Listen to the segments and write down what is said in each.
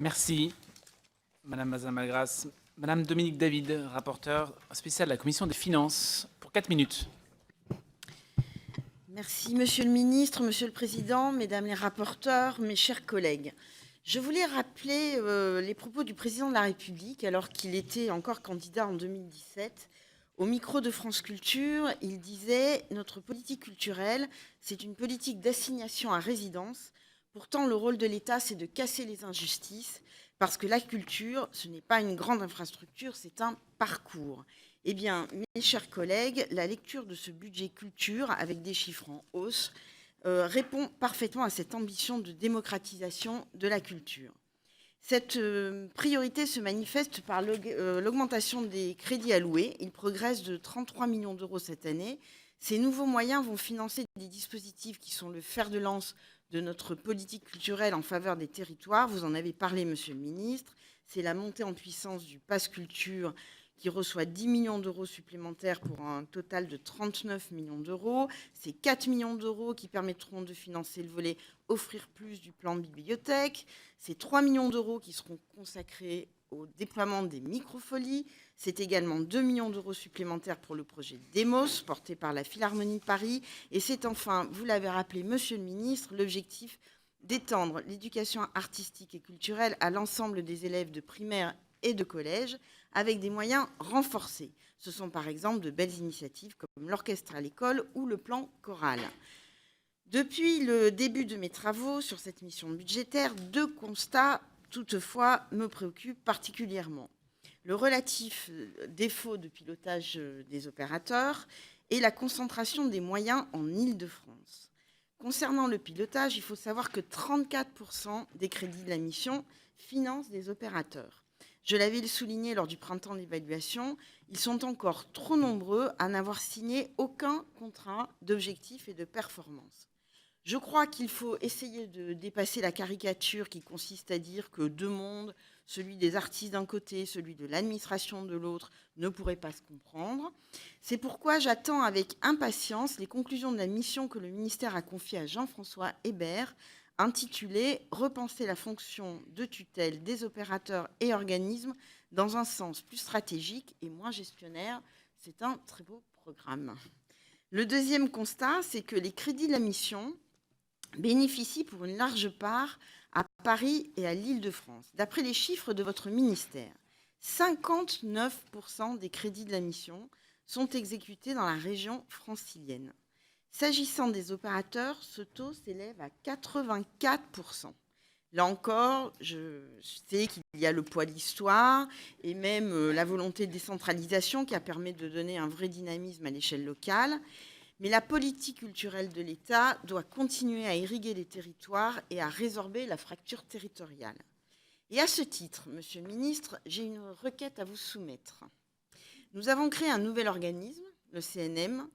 Merci, Madame Mazin-Malgras. Madame Dominique David, rapporteure spéciale de la Commission des Finances, pour 4 minutes. Merci, Monsieur le Ministre, Monsieur le Président, Mesdames les rapporteurs, mes chers collègues. Je voulais rappeler les propos du Président de la République alors qu'il était encore candidat en 2017. Au micro de France Culture, il disait « Notre politique culturelle, c'est une politique d'assignation à résidence. Pourtant, le rôle de l'État, c'est de casser les injustices, parce que la culture, ce n'est pas une grande infrastructure, c'est un parcours. » Eh bien, mes chers collègues, la lecture de ce budget culture, avec des chiffres en hausse, répond parfaitement à cette ambition de démocratisation de la culture. Cette priorité se manifeste par l'augmentation des crédits alloués. Ils progressent de 33 millions d'euros cette année. Ces nouveaux moyens vont financer des dispositifs qui sont le fer de lance de notre politique culturelle en faveur des territoires. Vous en avez parlé, Monsieur le Ministre. C'est la montée en puissance du Pass Culture qui reçoit 10 millions d'euros supplémentaires pour un total de 39 millions d'euros. C'est 4 millions d'euros qui permettront de financer le volet Offrir plus du plan de bibliothèque. C'est 3 millions d'euros qui seront consacrés au déploiement des microfolies. C'est également 2 millions d'euros supplémentaires pour le projet Demos, porté par la Philharmonie de Paris. Et c'est enfin, vous l'avez rappelé, Monsieur le Ministre, l'objectif d'étendre l'éducation artistique et culturelle à l'ensemble des élèves de primaire et de collège, avec des moyens renforcés. Ce sont par exemple de belles initiatives comme l'orchestre à l'école ou le plan choral. Depuis le début de mes travaux sur cette mission budgétaire, 2 constats toutefois me préoccupent particulièrement. Le relatif défaut de pilotage des opérateurs et la concentration des moyens en Île-de-France. Concernant le pilotage, il faut savoir que 34% des crédits de la mission financent des opérateurs. Je l'avais souligné lors du printemps d'évaluation, ils sont encore trop nombreux à n'avoir signé aucun contrat d'objectif et de performance. Je crois qu'il faut essayer de dépasser la caricature qui consiste à dire que 2 mondes, celui des artistes d'un côté, celui de l'administration de l'autre, ne pourraient pas se comprendre. C'est pourquoi j'attends avec impatience les conclusions de la mission que le ministère a confiée à Jean-François Hébert, intitulée « Repenser la fonction de tutelle des opérateurs et organismes dans un sens plus stratégique et moins gestionnaire ». C'est un très beau programme. Le deuxième constat, c'est que les crédits de la mission bénéficient pour une large part à Paris et à l'Île-de-France. D'après les chiffres de votre ministère, 59% des crédits de la mission sont exécutés dans la région francilienne. S'agissant des opérateurs, ce taux s'élève à 84%. Là encore, je sais qu'il y a le poids de l'histoire et même la volonté de décentralisation qui a permis de donner un vrai dynamisme à l'échelle locale. Mais la politique culturelle de l'État doit continuer à irriguer les territoires et à résorber la fracture territoriale. Et à ce titre, Monsieur le Ministre, j'ai une requête à vous soumettre. Nous avons créé un nouvel organisme, le CNM,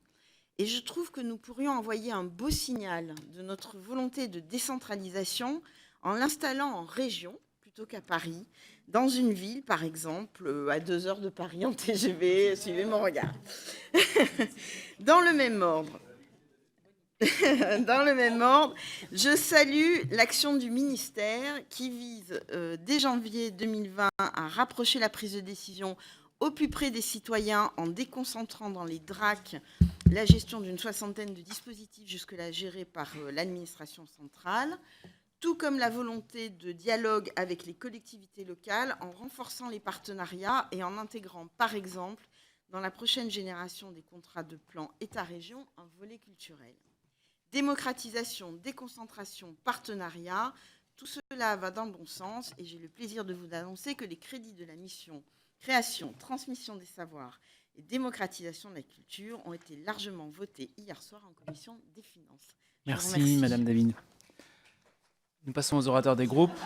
et je trouve que nous pourrions envoyer un beau signal de notre volonté de décentralisation en l'installant en région, plutôt qu'à Paris, dans une ville, par exemple, à 2 heures de Paris en TGV, suivez mon regard. Dans le même ordre, je salue l'action du ministère qui vise, dès janvier 2020, à rapprocher la prise de décision au plus près des citoyens en déconcentrant dans les DRAC la gestion d'une 60aine de dispositifs jusque-là gérés par l'administration centrale, tout comme la volonté de dialogue avec les collectivités locales en renforçant les partenariats et en intégrant, par exemple, dans la prochaine génération des contrats de plan État-région, un volet culturel. Démocratisation, déconcentration, partenariat, tout cela va dans le bon sens et j'ai le plaisir de vous annoncer que les crédits de la mission Création, transmission des savoirs et démocratisation de la culture ont été largement votés hier soir en commission des finances. Merci, Madame David. Nous passons aux orateurs des groupes.